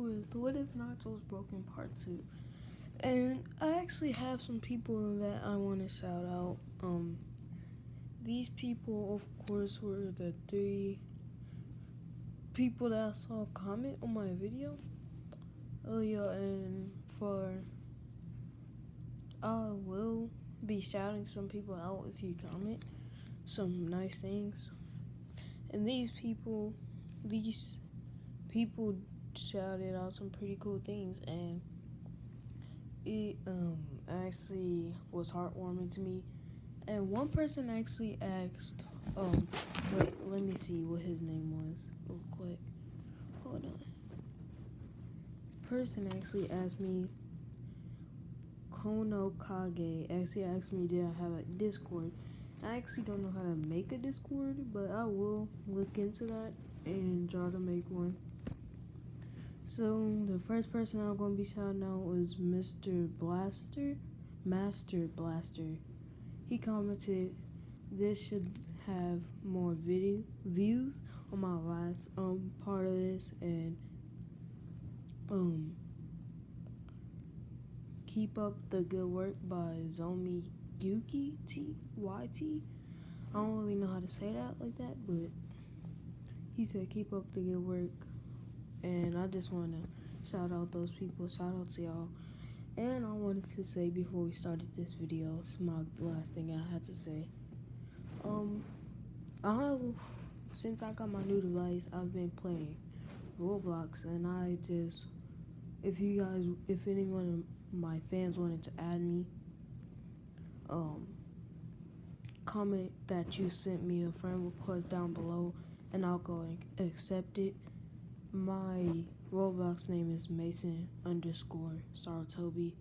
with What If Naruto's Broken Part 2. And I actually have some people that I want to shout out. These people, of course, were the 3 people that I saw comment on my video. Oh yeah, and I will be shouting some people out if you comment some nice things. And these people shouted out some pretty cool things, and it actually was heartwarming to me. And one person actually asked, wait, let me see what his name was real quick. Hold on. This person actually asked me, Kono Kage actually asked me, did I have a Discord? I actually don't know how to make a Discord, but I will look into that and try to make one. So the first person I'm going to be shouting out was Master Blaster. He commented, this should have more views on my last part of this, and keep up the good work by Zomi Yuki TYT. I don't really know how to say that like that, but he said keep up the good work, and I just want to shout out those people. Shout out to y'all. And I wanted to say before we started this video, it's my last thing I had to say. Since I got my new device, I've been playing Roblox, and if anyone of my fans wanted to add me, comment that you sent me a friend request down below, and I'll go and accept it. My Roblox name is Mason_Saratobi.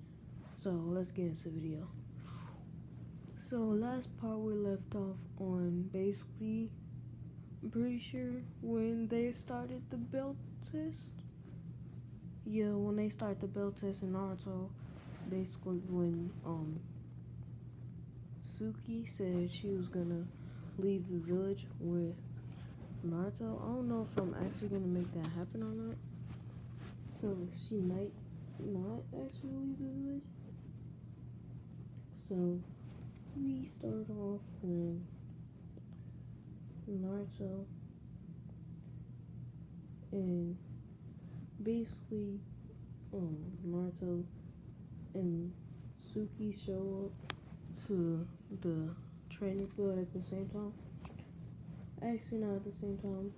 So let's get into the video. So last part we left off on, basically, I'm pretty sure when they started the belt test. Yeah, when they start the belt test in Naruto, basically when Suki said she was gonna leave the village with Naruto. I don't know if I'm actually gonna make that happen or not. So she might not actually leave the village. So we start off with Naruto, and basically Naruto and Suki show up to the training field at the same time. Actually, not at the same time.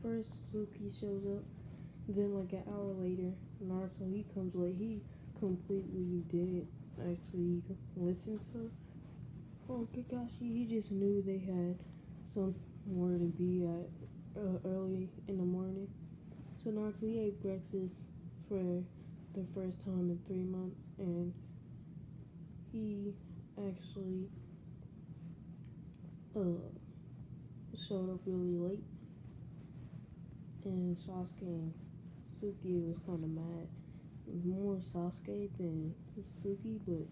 First, Suki shows up. Then, like an hour later, Naruto, he comes late. He completely didn't actually listen to Kakashi. He just knew they had somewhere to be at early in the morning. So Naruto, he ate breakfast for the first time in 3 months, and he actually showed up really late. And Sasuke and Suki was kind of mad. More Sasuke than Suki, but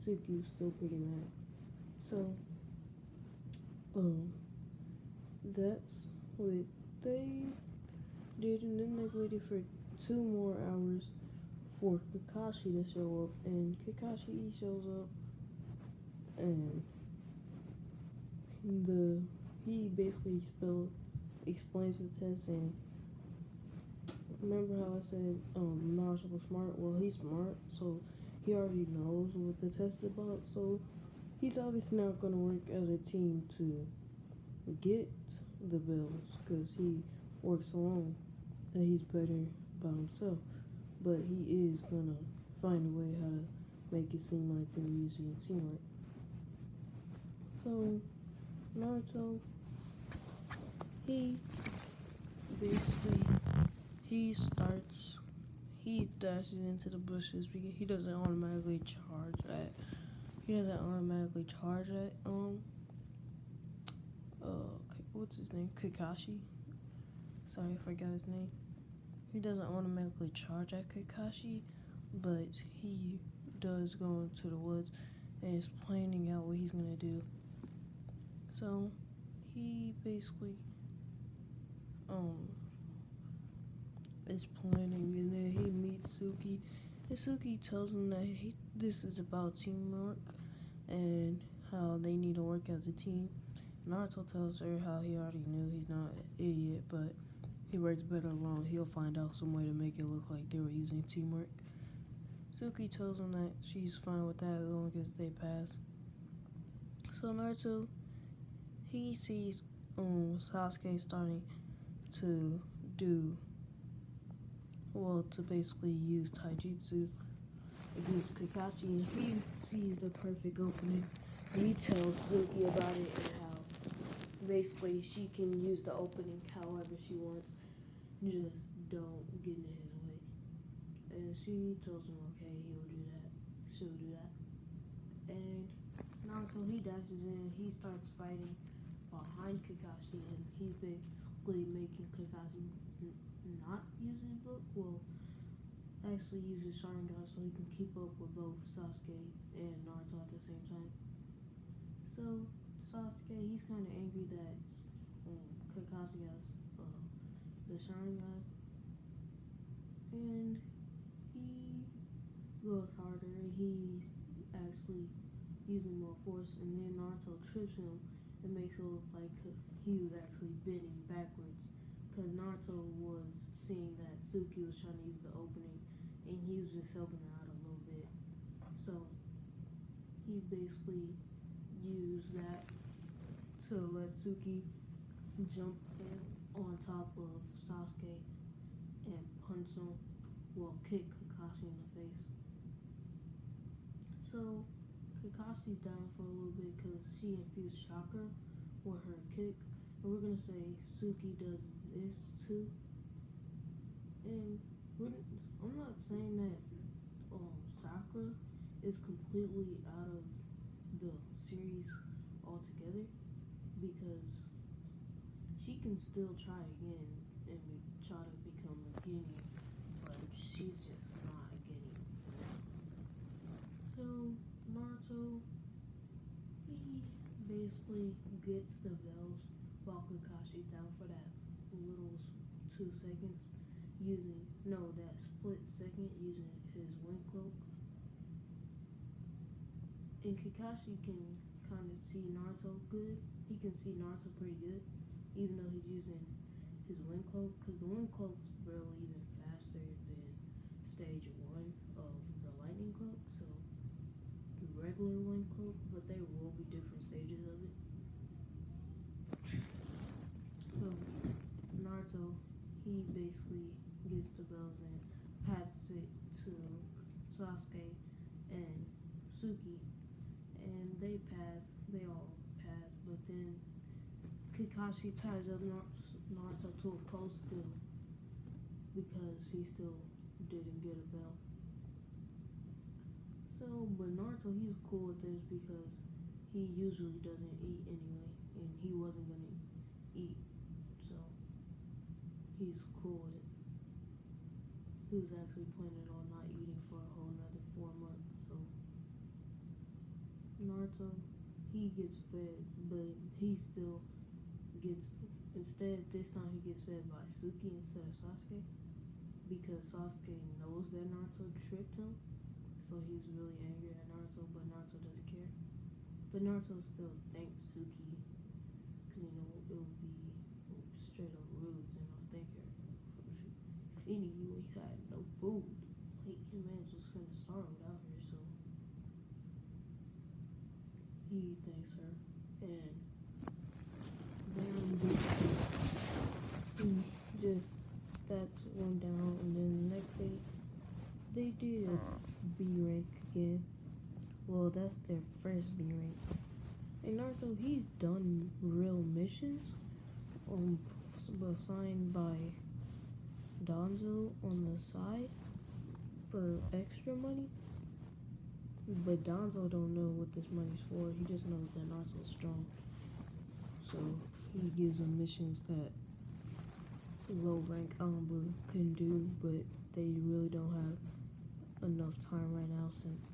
Suki was still pretty mad. So, that's what they did, and then they waited for 2 more hours for Kakashi to show up, and Kakashi shows up, and he basically explains the test. And remember how I said Naruto was smart? Well, he's smart, so he already knows what the test is about. So he's obviously not going to work as a team to get the bells, because he works alone, and he's better by himself. But he is going to find a way how to make it seem like they're using teamwork. So Naruto, he dashes into the bushes because he doesn't automatically charge that. What's his name? Kakashi. Sorry, I forgot his name. He doesn't automatically charge at Kakashi, but he does go into the woods and is planning out what he's gonna do. So he basically is planning, and then he meets Suki. And Suki tells him that this is about teamwork and how they need to work as a team. Naruto tells her how he already knew he's not an idiot, but he works better alone. He'll find out some way to make it look like they were using teamwork. Suki tells him that she's fine with that as long as they pass. So Naruto, he sees Sasuke starting to do, well, to basically use taijutsu against Kakashi, and he sees the perfect opening. And he tells Suki about it and how basically she can use the opening however she wants. Just don't get in his way. And she tells him, okay, he'll do that. She'll do that. And Naruto, he dashes in. He starts fighting behind Kakashi, and he's basically making Kakashi not use his book. Well, actually use his Sharingan so he can keep up with both Sasuke and Naruto at the same time. So Sasuke, he's kind of angry that Kakashi has the Sharingan, and he goes harder, and he's actually using more force, and then Naruto trips him and makes it look like he was actually bending backwards, because Naruto was seeing that Suki was trying to use the opening, and he was just helping her out a little bit. So he basically used that to let Suki jump in on top of Sasuke and punch him, well, kick Kakashi in the face. So Kakashi's down for a little bit because she infused chakra with her kick, and we're gonna say Suki does this too. And I'm not saying that Sakura is completely out of the series altogether, because she can still try again and try to become a Guinea, but she's just not a Guinea for now. So Naruto, he basically gets the bells while Kakashi's down for that little 2 seconds, that split second using his wind cloak. And Kakashi can kind of see Naruto good. He can see Naruto pretty good, even though he's using his wind cloak, because the wind cloak's barely even faster than stage 1 of the lightning cloak, so the regular wind cloak, but there will be different stages of it. So Naruto, he basically gets the bells and passes it to Sasuke and Suki, and they all pass, but then Kakashi ties up Naruto to a post still, because he still didn't get a bell. So, but Naruto, he's cool with this because he usually doesn't eat anyway, and he wasn't gonna eat, so he's cool with it. He was actually planning on not eating for a whole another 4 months, so Naruto, he gets fed, but he still instead this time he gets fed by Suki instead of Sasuke, because Sasuke knows that Naruto tricked him, so he's really angry at Naruto, but Naruto doesn't care. But Naruto still thanks Suki, because it would be straight up rude to not thank her for feeding you when you had no food. Like, your man's just gonna starve without her, so he thanks her, and then just that's one down, and then the next day they did a B rank again. Well, that's their first B rank. And Naruto, he's done real missions, assigned by Danzo on the side for extra money. But Danzo don't know what this money's for. He just knows that Naruto's strong. So he gives him missions that low rank Anbu can do, but they really don't have enough time right now since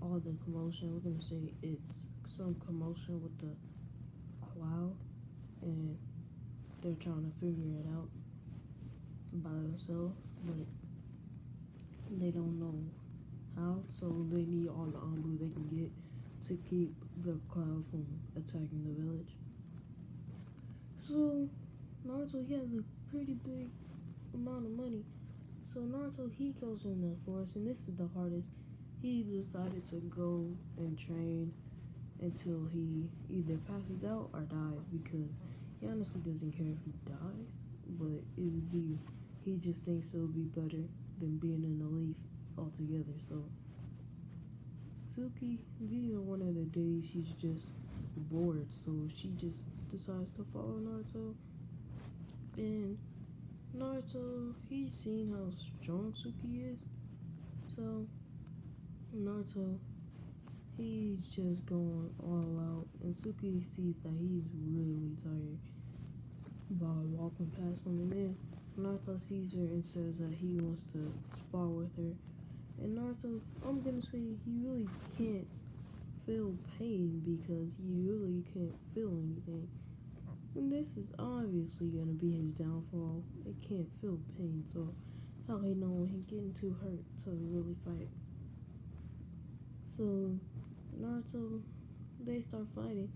all the commotion. We're gonna say it's some commotion with the cloud, and they're trying to figure it out by themselves, but they don't know how, so they need all the Ambu they can get to keep the cloud from attacking the village. So Naruto, he has a pretty big amount of money. So Naruto, he goes in the forest, and this is the hardest. He decided to go and train until he either passes out or dies, because he honestly doesn't care if he dies, but it would be, he just thinks it would be better than being in a leaf altogether. So Suki, these are one of the days she's just bored, so she just decides to follow Naruto. And Naruto, he's seen how strong Suki is, so Naruto, he's just going all out, and Suki sees that he's really tired by walking past him, and then Naruto sees her and says that he wants to spar with her. And Naruto, I'm gonna say he really can't feel pain because he really can't feel anything. And this is obviously gonna be his downfall. He can't feel pain, so how he know when he getting too hurt to really fight. So Naruto, they start fighting,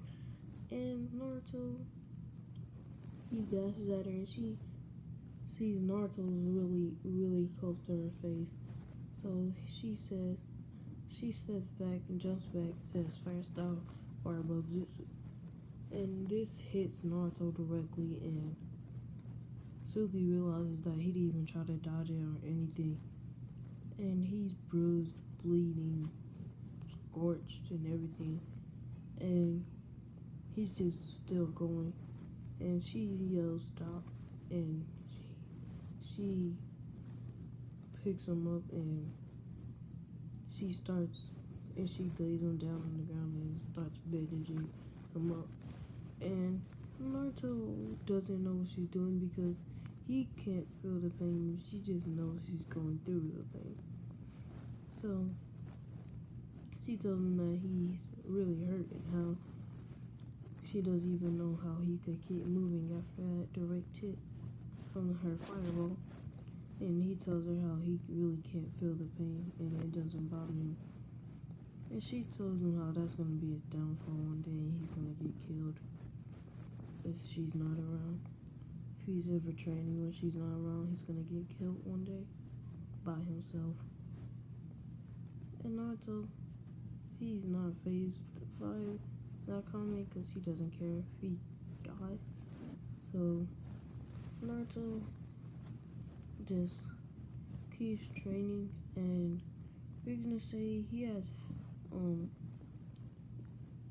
and Naruto, he dashes at her, and she sees Naruto's really close to her face. So she steps back and jumps back, says fire style, fireball jutsu. And this hits Naruto directly, and Suki realizes that he didn't even try to dodge it or anything. And he's bruised, bleeding, scorched, and everything. And he's just still going. And she yells stop, and she picks him up, and she lays him down on the ground and starts bandaging him up. And Naruto doesn't know what she's doing because he can't feel the pain. She just knows she's going through the pain. So she tells him that he's really hurt and how she doesn't even know how he could keep moving after that direct hit from her fireball. And he tells her how he really can't feel the pain and it doesn't bother him. And she tells him how that's going to be his downfall one day and he's going to get killed if she's not around. If he's ever training when she's not around, he's going to get killed one day by himself. And Naruto, he's not fazed by that comment because he doesn't care if he dies. So Naruto just keeps training, and we're gonna say he has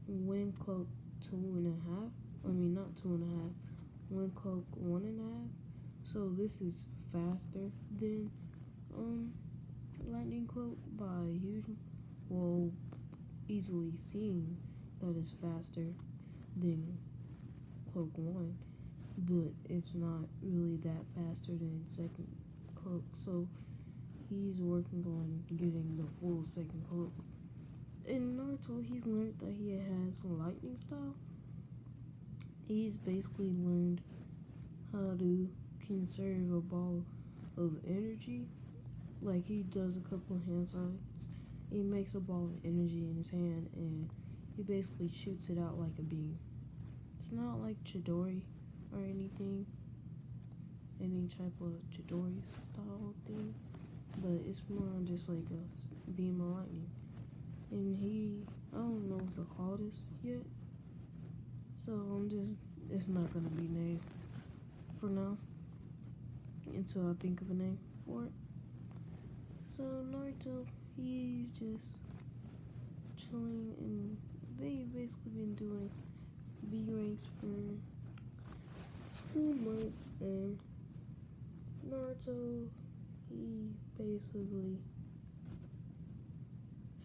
wind cloak 2.5. I mean not 2.5. Wind cloak 1.5. So this is faster than lightning cloak by huge, well, easily seen that is faster than cloak 1, but it's not really that faster than second cloak. So he's working on getting the full second cloak. In Naruto, he's learned that he has lightning style. He's basically learned how to conserve a ball of energy. Like he does a couple of hand signs. He makes a ball of energy in his hand and he basically shoots it out like a beam. It's not like Chidori or anything, any type of Chidori style thing, but it's more just like a beam of lightning. And I don't know what to call this yet, so it's not gonna be named for now until I think of a name for it. So Naruto, he's just chilling, and they've basically been doing B ranks for 2 months, and Naruto, he basically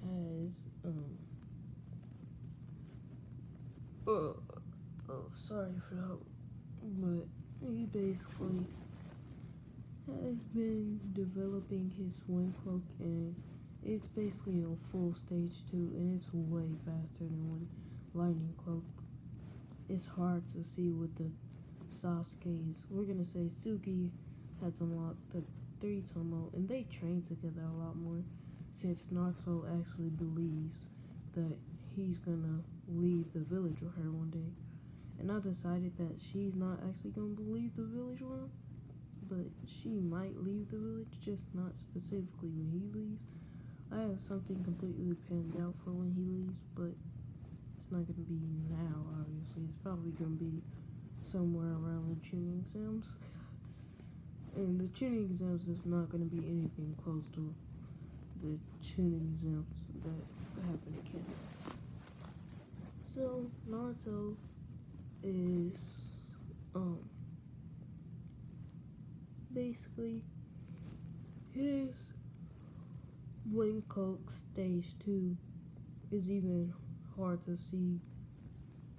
has sorry for that, but he basically has been developing his wind cloak, and it's basically on full stage 2, and it's way faster than when lightning cloak. It's hard to see with the Sasuke's. We're gonna say Suki has unlocked the 3 Tomo, and they train together a lot more since Naruto actually believes that he's gonna leave the village with her one day. And I decided that she's not actually gonna leave the village with him, but she might leave the village, just not specifically when he leaves. I have something completely planned out for when he leaves, but it's not gonna be now, obviously. It's probably gonna be somewhere around the tuning exams. And the tuning exams is not gonna be anything close to the tuning exams that happen in Canada. So Naruto is basically his Coke stage 2 is even hard to see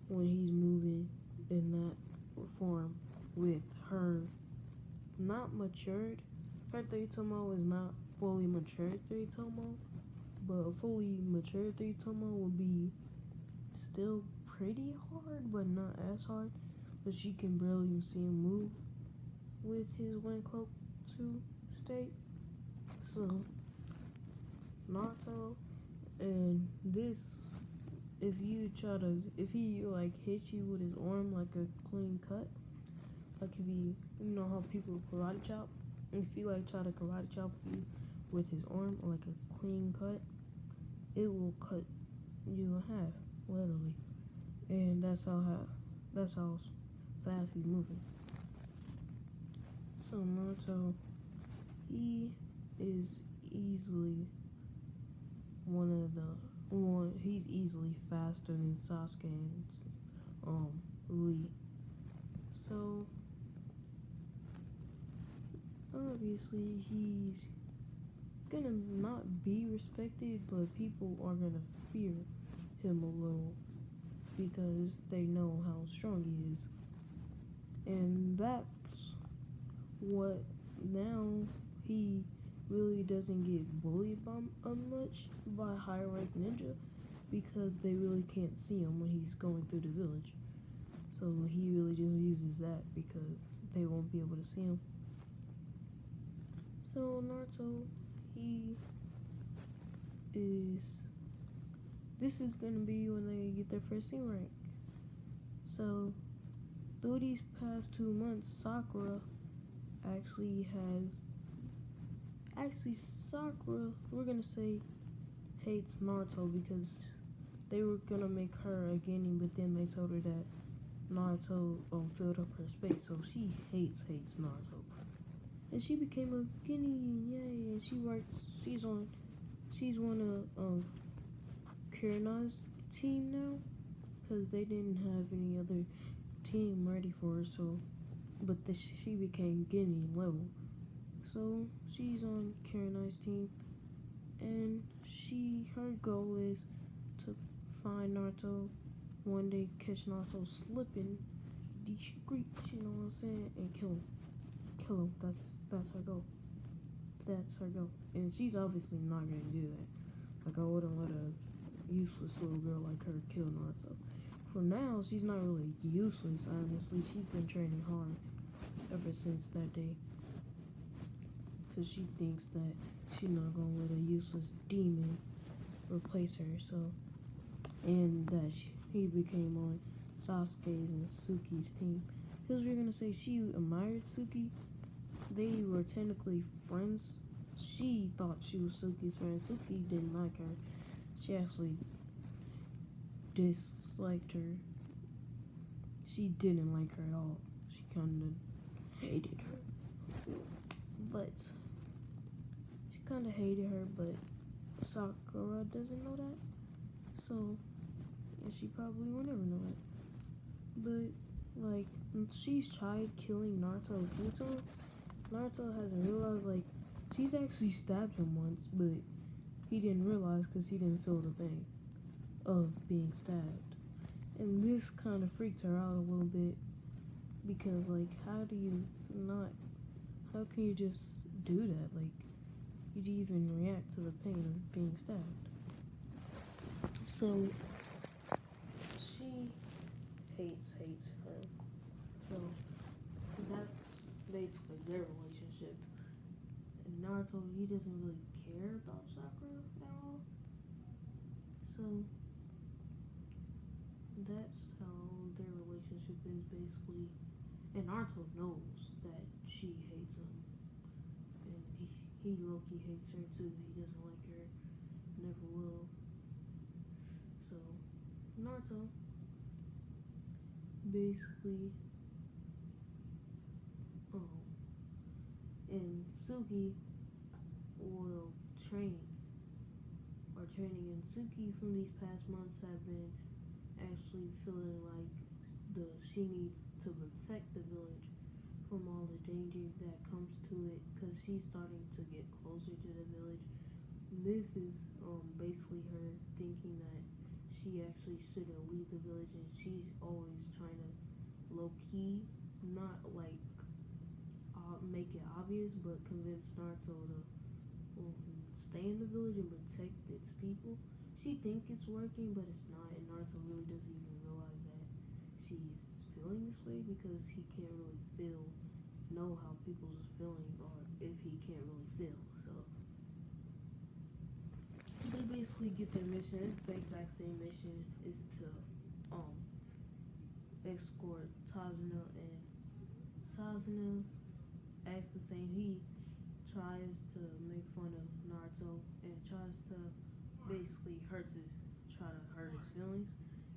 when he's moving in that form with her not matured. Her 3 Tomo is not fully matured 3 Tomo, but a fully matured 3 Tomo would be still pretty hard, but not as hard. But she can barely even see him move with his Cloak 2 state. So Naruto, and this, if he like hits you with his arm like a clean cut, like if he, you know how people karate chop, if he like try to karate chop you with his arm like a clean cut, it will cut you in half, literally. And that's how fast he's moving. So Naruto, he is easily he's easily faster than Sasuke and Lee. So obviously he's gonna not be respected, but people are gonna fear him a little because they know how strong he is. And that's what now he really doesn't get bullied by much by higher rank ninja because they really can't see him when he's going through the village. So he really just uses that because they won't be able to see him. So Naruto, this is gonna be when they get their first C rank. So through these past 2 months, Sakura, we're gonna say, hates Naruto because they were gonna make her a Genin, but then they told her that Naruto filled up her space, so she hates Naruto. And she became a Genin, yay! And she's one of Kurina's team now, because they didn't have any other team ready for her, she became Genin level. So she's on Kurina's team, and her goal is to find Naruto, one day catch Naruto slipping the streets, you know what I'm saying, and kill him. That's her goal. That's her goal. And she's obviously not gonna do that. Like, I wouldn't let a useless little girl like her kill Naruto. For now, she's not really useless, honestly. She's been training hard ever since that day. Because she thinks that she's not gonna let a useless demon replace her, so. And that he became on Sasuke's and Suki's team. Because we're gonna say she admired Suki. They were technically friends. She thought she was Suki's friend. Suki didn't like her. She actually disliked her. She didn't like her at all. She kind of hated her. But Sakura doesn't know that. So, and she probably will never know it. But, like, she's tried killing Naruto a few times. Naruto hasn't realized, like, she's actually stabbed him once, but he didn't realize because he didn't feel the pain of being stabbed. And this kind of freaked her out a little bit because, like, how can you just do that? Like, you'd even react to the pain of being stabbed. So, she hates her. So, that's basically their relationship. relationship. And Naruto, he doesn't really care about Sakura at all. So that's how their relationship is basically. And Naruto knows that she hates him, and he low-key hates her too. He doesn't like her, never will. So Naruto basically, um, and Suki will train or training, and Suki from these past months have been actually feeling like she needs to protect the village from all the danger that comes to it because she's starting to get closer to the village. This is basically her thinking that she actually shouldn't leave the village, and she's always trying to low key, not like make it obvious, but convince Naruto to stay in the village and protect its people. She thinks it's working, but it's not, and Naruto really doesn't even realize that she's feeling this way because he can't really know how people is feeling, or if he can't really feel. So they basically get their mission. It's the exact same mission. Is to um escort Tazuna, and Tazuna acts the same. He tries to make fun of Naruto and tries to basically try to hurt his feelings,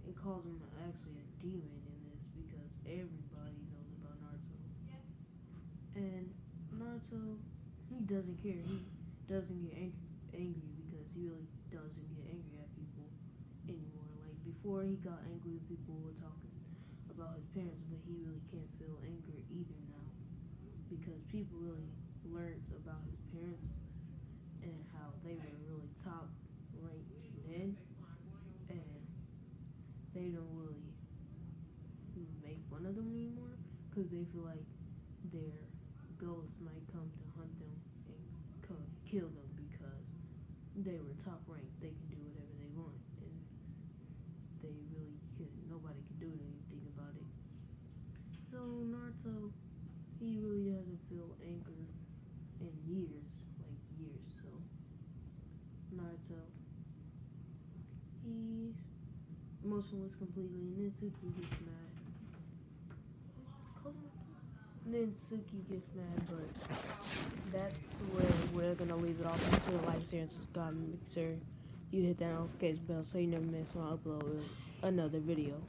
and calls him actually a demon in this because everybody knows about Naruto. And Naruto, he doesn't care. He doesn't get angry because he really doesn't get angry at people anymore. Like before, he got angry when people were talking about his parents, but he really can't feel anger either now because people really learned about his parents and how they were really top ranked then, and they don't really make fun of them anymore because they feel like their ghosts might come to hunt them and kill them because they were top ranked. They can do whatever they want, and they really nobody can do anything about it. So Naruto, he really doesn't feel anger in years, like years. So Naruto, he emotionless completely, and then Suki gets mad. And then Suki gets mad, but that's where we're gonna leave it off. Make sure to like, share, and subscribe. Make sure you hit that notification bell so you never miss when I upload another video.